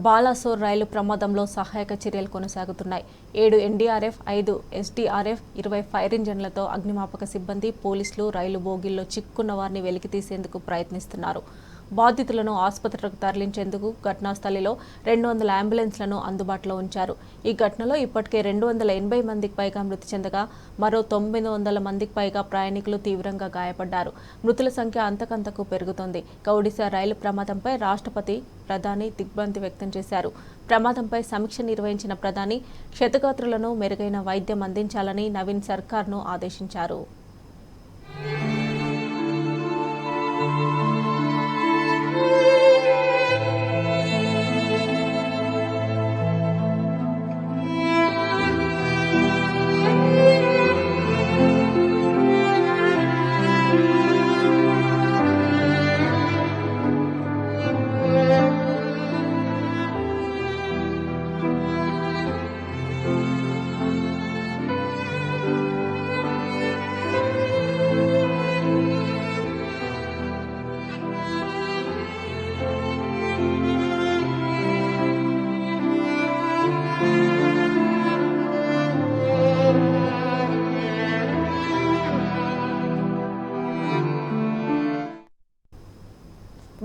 బాలాసోర్ రైలు ప్రమాదంలో సహాయక చర్యలు కొనసాగుతున్నాయి. 7 ఎన్డీఆర్ఎఫ్, 5 ఎస్డీఆర్ఎఫ్, 20 ఫైర్ ఇంజన్లతో అగ్నిమాపక సిబ్బంది, పోలీసులు రైలు బోగీల్లో చిక్కుకున్న వారిని వెలికితీసేందుకు ప్రయత్నిస్తున్నారు. బాధితులను ఆసుపత్రికి తరలించేందుకు ఘటనా స్థలిలో 200 అంబులెన్స్లను అందుబాటులో ఉంచారు. ఈ ఘటనలో ఇప్పటికే 280 మందికి పైగా మృతి చెందగా మరో 900 మందికి పైగా ప్రయాణికులు తీవ్రంగా గాయపడ్డారు. మృతుల సంఖ్య అంతకంతకు పెరుగుతోంది. ఒడిశా రైలు ప్రమాదంపై రాష్ట్రపతి, ప్రధాని దిగ్భ్రాంతి వ్యక్తం చేశారు. ప్రమాదంపై సమీక్ష నిర్వహించిన ప్రధాని క్షతగాత్రులను మెరుగైన వైద్యం అందించాలని నవీన్ సర్కార్ను ఆదేశించారు.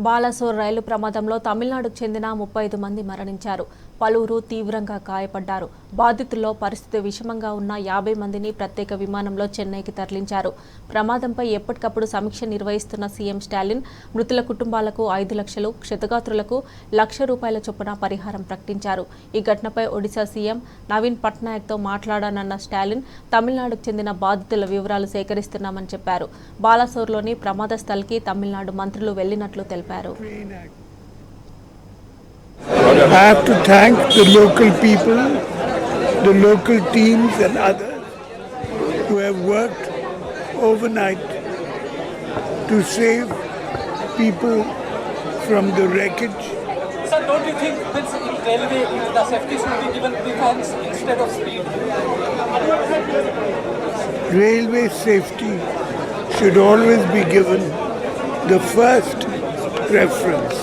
బాలాసోర్ రైలు ప్రమాదంలో తమిళనాడుకు చెందిన 35 మంది మరణించారు. పలువురు తీవ్రంగా గాయపడ్డారు. బాధితుల్లో పరిస్థితి విషమంగా ఉన్న 50 మందిని ప్రత్యేక విమానంలో చెన్నైకి తరలించారు. ప్రమాదంపై ఎప్పటికప్పుడు సమీక్ష నిర్వహిస్తున్న సీఎం స్టాలిన్ మృతుల కుటుంబాలకు 5 లక్షలు, క్షతగాత్రులకు ₹1,00,000 చొప్పున పరిహారం ప్రకటించారు. ఈ ఘటనపై ఒడిశా సీఎం నవీన్ పట్నాయక్తో మాట్లాడానన్న స్టాలిన్ తమిళనాడుకు చెందిన బాధితుల వివరాలు సేకరిస్తున్నామని చెప్పారు. బాలాసోర్లోని ప్రమాద స్థలికి తమిళనాడు మంత్రులు వెళ్లినట్లు తెలిపారు. I have to thank the local people, the local teams and others who have worked overnight to save people from the wreckage. Sir, don't you think railway, the safety should be given preference instead of speed? Railway safety should always be given the first preference.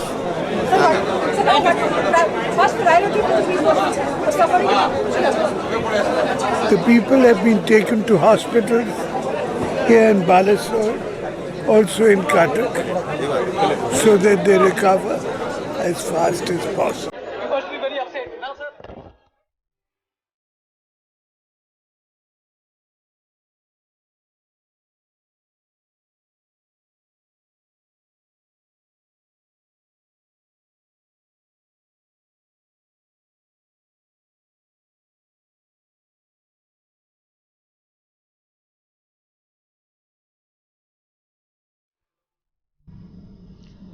First priority for the people suffering. The people have been taken to hospitals here in Balasore, also in Cuttack, so that they recover as fast as possible. You must be very upset now, sir.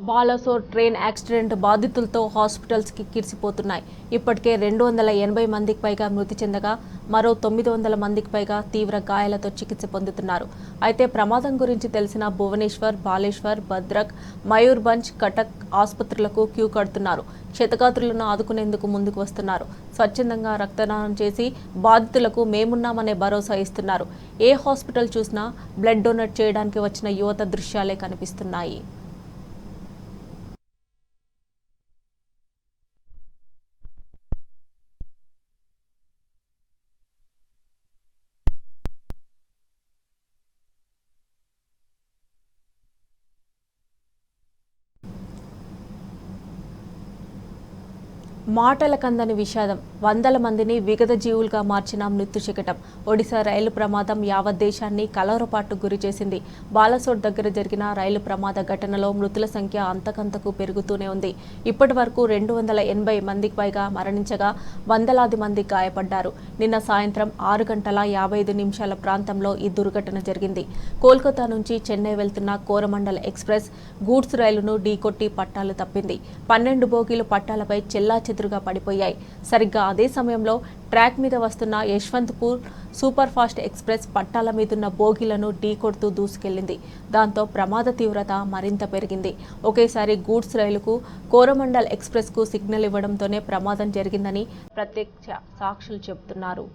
Balasore train accident బాధితులతో హాస్పిటల్స్కి కిర్సిపోతున్నాయి. ఇప్పటికే 280 మందికి పైగా మృతి చెందగా మరో 900 మందికి పైగా తీవ్ర గాయాలతో చికిత్స పొందుతున్నారు. అయితే ప్రమాదం గురించి తెలిసిన భువనేశ్వర్, బాలేశ్వర్, భద్రక్, మయూర్భంజ్, కటక్ ఆసుపత్రులకు క్యూ కడుతున్నారు. క్షతగాత్రులను ఆదుకునేందుకు ముందుకు వస్తున్నారు. స్వచ్ఛందంగా రక్తదానం చేసి బాధితులకు మేమున్నామనే భరోసా ఇస్తున్నారు. ఏ హాస్పిటల్ చూసినా బ్లడ్ డొనేట్ చేయడానికి వచ్చిన యువత దృశ్యాలే కనిపిస్తున్నాయి. మాటల కందని విషాదం, వందల మందిని విగత జీవులుగా మార్చిన మృత్యు శకటం. ఒడిశా రైలు ప్రమాదం యావత్ దేశాన్ని కలవరపాటుకు గురి చేసింది. బాలాసోర్ దగ్గర జరిగిన రైలు ప్రమాద ఘటనలో మృతుల సంఖ్య అంతకంతకు పెరుగుతూనే ఉంది. ఇప్పటి వరకు 280 మందికి పైగా మరణించగా వందలాది మంది గాయపడ్డారు. నిన్న సాయంత్రం 6:55 ప్రాంతంలో ఈ దుర్ఘటన జరిగింది. కోల్కతా నుంచి చెన్నై వెళ్తున్న కోరమండల్ ఎక్స్ప్రెస్ గూడ్స్ రైలును ఢీకొట్టి పట్టాలు తప్పింది. 12 బోగీలు పట్టాలపై చెల్లాచెదురుగా పడిపోయాయి. సరిగ్గా అదే సమయంలో ట్రాక్ మీద వస్తున్న యశ్వంత్పూర్ సూపర్ ఫాస్ట్ ఎక్స్ప్రెస్ పట్టాల మీదున్న బోగీలను ఢీకొడుతూ దూసుకెళ్లింది. దాంతో ప్రమాద తీవ్రత మరింత పెరిగింది. ఒకేసారి గూడ్స్ రైలుకు, కోరమండల్ ఎక్స్ప్రెస్కు సిగ్నల్ ఇవ్వడంతోనే ప్రమాదం జరిగిందని ప్రత్యక్ష సాక్షులు చెబుతున్నారు.